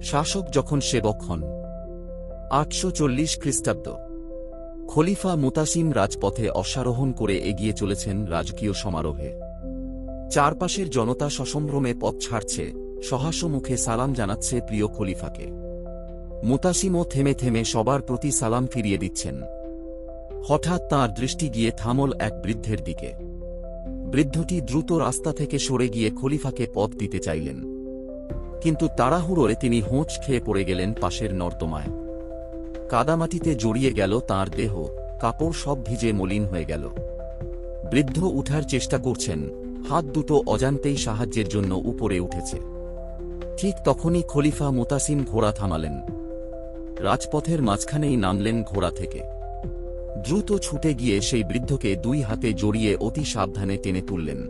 শাসক যখন সেবক হন। 840 খ্রিস্টাব্দ। খলিফা মুতাসিম রাজপথে অশ্বারোহণ করে এগিয়ে চলেছেন রাজকীয় সমারোহে। চারপাশের জনতা সসম্ভ্রমে পথ ছাড়ছে, সহাস্য মুখে সালাম জানাচ্ছে প্রিয় খলিফাকে। মুতাসিমও থেমে থেমে সবার প্রতি সালাম ফিরিয়ে দিচ্ছেন। হঠাৎ তাঁর দৃষ্টি গিয়ে থামল এক বৃদ্ধের দিকে। বৃদ্ধটি দ্রুত রাস্তা থেকে সরে গিয়ে খলিফাকে পথ দিতে চাইলেন, কিন্তু তাড়াহুড়োয় তিনি হোঁচ খেয়ে পড়ে গেলেন পাশের নর্দমায়। কাদামাটিতে জড়িয়ে গেল তাঁর দেহ, কাপড় সব ভিজে মলিন হয়ে গেল। বৃদ্ধ উঠার চেষ্টা করছেন, হাত দুটো অজান্তেই সাহায্যের জন্য উপরে উঠেছে। ঠিক তখনই খলিফা মুতাসিম ঘোড়া থামালেন। রাজপথের মাঝখানেই নামলেন ঘোড়া থেকে। দ্রুত ছুটে গিয়ে সেই বৃদ্ধকে দুই হাতে জড়িয়ে অতি সাবধানে টেনে তুললেন।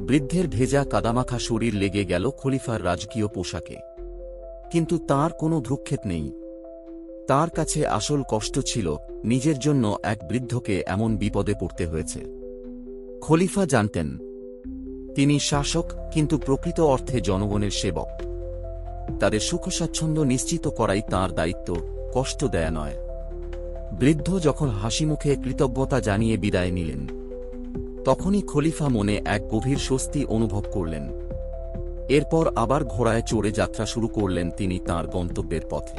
বৃদ্ধের ভেজা কাদামাখা শরীর লেগে গেল খলিফার রাজকীয় পোশাকে, কিন্তু তার কোনো ভ্রুক্ষেপ নেই। তার কাছে আসল কষ্ট ছিল নিজের জন্য এক বৃদ্ধকে এমন বিপদে পড়তে হয়েছে। খলিফা জানতেন তিনি শাসক, কিন্তু প্রকৃত অর্থে জনগণের সেবক। তাদের সুখস্বাচ্ছন্দ্য নিশ্চিত করাই তাঁর দায়িত্ব, কষ্ট দেয়া নয়। বৃদ্ধ যখন হাসিমুখে কৃতজ্ঞতা জানিয়ে বিদায় নিলেন, তখনই খলিফা মনে এক গভীর স্বস্তি অনুভব করলেন। এরপর আবার ঘোড়ায় চড়ে যাত্রা শুরু করলেন তিনি তাঁর গন্তব্যের পথে।